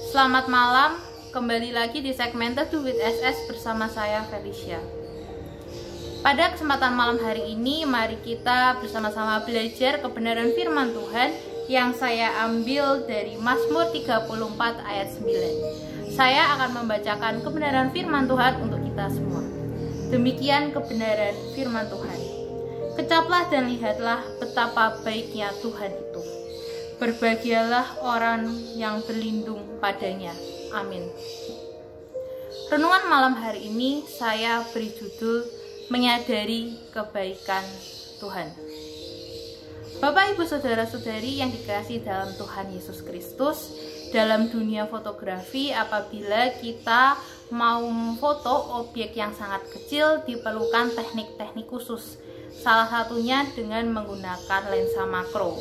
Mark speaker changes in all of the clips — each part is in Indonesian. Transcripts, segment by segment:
Speaker 1: Selamat malam, kembali lagi di segmen Teduh with SS bersama saya Felicia. Pada kesempatan malam hari ini, mari kita bersama-sama belajar kebenaran firman Tuhan yang saya ambil dari Mazmur 34 ayat 9. Saya akan membacakan kebenaran firman Tuhan untuk kita semua. Demikian kebenaran firman Tuhan. Kecaplah dan lihatlah betapa baiknya Tuhan itu. Berbahagialah orang yang berlindung padanya. Amin. Renungan malam hari ini saya beri judul Menyadari Kebaikan Tuhan. Bapak, Ibu, Saudara-saudari yang dikasihi dalam Tuhan Yesus Kristus, dalam dunia fotografi, apabila kita mau memfoto objek yang sangat kecil, diperlukan teknik-teknik khusus. Salah satunya dengan menggunakan lensa makro.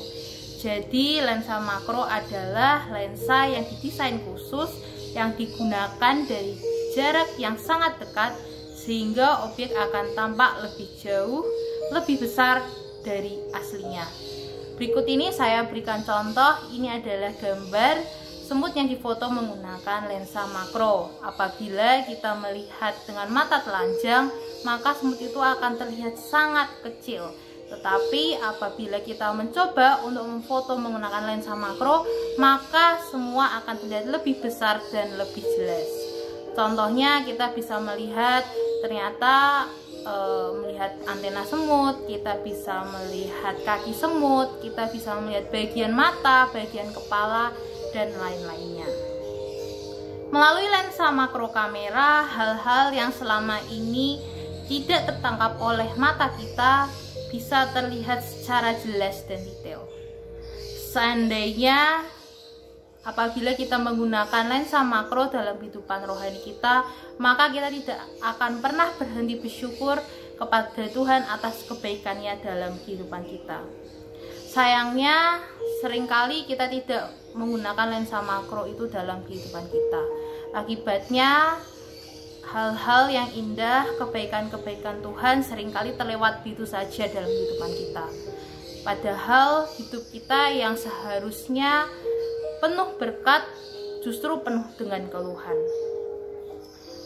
Speaker 1: Jadi lensa makro adalah lensa yang didesain khusus yang digunakan dari jarak yang sangat dekat sehingga objek akan tampak lebih jauh, lebih besar dari aslinya. Berikut ini saya berikan contoh. Ini adalah gambar semut yang difoto menggunakan lensa makro. Apabila kita melihat dengan mata telanjang, maka semut itu akan terlihat sangat kecil. Tetapi apabila kita mencoba untuk memfoto menggunakan lensa makro, maka semua akan terlihat lebih besar dan lebih jelas. Contohnya kita bisa melihat ternyata melihat antena semut, kita bisa melihat kaki semut, kita bisa melihat bagian mata, bagian kepala, dan lain-lainnya. Melalui lensa makro kamera, hal-hal yang selama ini tidak tertangkap oleh mata kita bisa terlihat secara jelas dan detail. Seandainya apabila kita menggunakan lensa makro dalam kehidupan rohani kita, maka kita tidak akan pernah berhenti bersyukur kepada Tuhan atas kebaikannya dalam kehidupan kita. Sayangnya, seringkali kita tidak menggunakan lensa makro itu dalam kehidupan kita. Akibatnya, hal-hal yang indah, kebaikan-kebaikan Tuhan seringkali terlewat begitu saja dalam kehidupan kita. Padahal hidup kita yang seharusnya penuh berkat justru penuh dengan keluhan.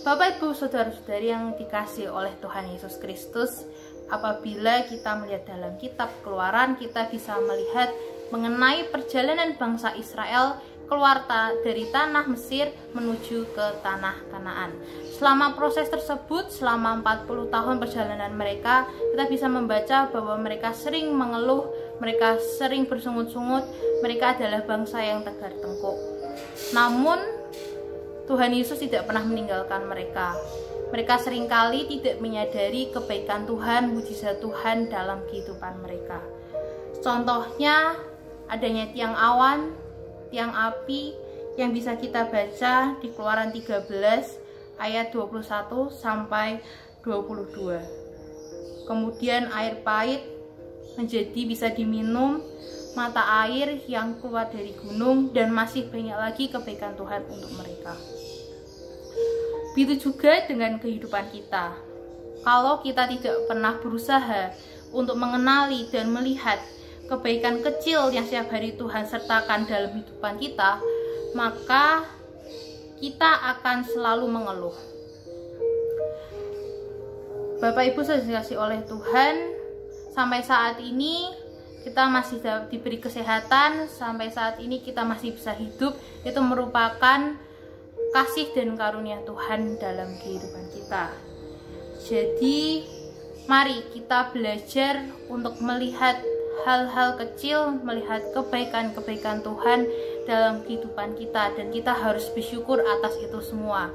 Speaker 1: Bapak, Ibu, Saudara-saudari yang dikasihi oleh Tuhan Yesus Kristus, apabila kita melihat dalam kitab Keluaran, kita bisa melihat mengenai perjalanan bangsa Israel keluar dari tanah Mesir menuju ke tanah Kanaan. Selama proses tersebut, selama 40 tahun perjalanan mereka, kita bisa membaca bahwa mereka sering mengeluh, mereka sering bersungut-sungut, mereka adalah bangsa yang tegar tengkuk. Namun, Tuhan Yesus tidak pernah meninggalkan mereka. Mereka seringkali tidak menyadari kebaikan Tuhan, mujizat Tuhan dalam kehidupan mereka. Contohnya, adanya tiang awan, tiang api yang bisa kita baca di Keluaran 13 ayat 21 sampai 22. Kemudian air pahit menjadi bisa diminum, mata air yang keluar dari gunung, dan masih banyak lagi kebaikan Tuhan untuk mereka. Begitu juga dengan kehidupan kita. Kalau kita tidak pernah berusaha untuk mengenali dan melihat kebaikan kecil yang setiap hari Tuhan sertakan dalam kehidupan kita, maka kita akan selalu mengeluh. Bapak, Ibu, sudah dikasihi oleh Tuhan, sampai saat ini kita masih diberi kesehatan, sampai saat ini kita masih bisa hidup, itu merupakan kasih dan karunia Tuhan dalam kehidupan kita. Jadi mari kita belajar untuk melihat hal-hal kecil, melihat kebaikan-kebaikan Tuhan dalam kehidupan kita, dan kita harus bersyukur atas itu semua.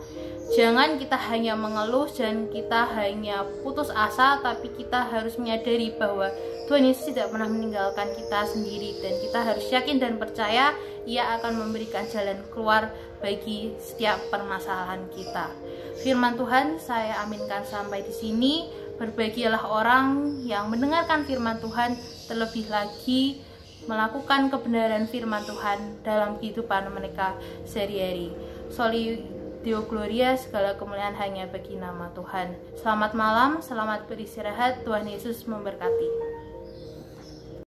Speaker 1: Jangan kita hanya mengeluh dan kita hanya putus asa, tapi kita harus menyadari bahwa Tuhan Yesus tidak pernah meninggalkan kita sendiri, dan kita harus yakin dan percaya Ia akan memberikan jalan keluar bagi setiap permasalahan kita. Firman Tuhan saya aminkan sampai di sini. Berbahagialah orang yang mendengarkan firman Tuhan, terlebih lagi melakukan kebenaran firman Tuhan dalam kehidupan mereka sehari-hari. Soli Deo Gloria, segala kemuliaan hanya bagi nama Tuhan. Selamat malam, selamat beristirahat, Tuhan Yesus memberkati.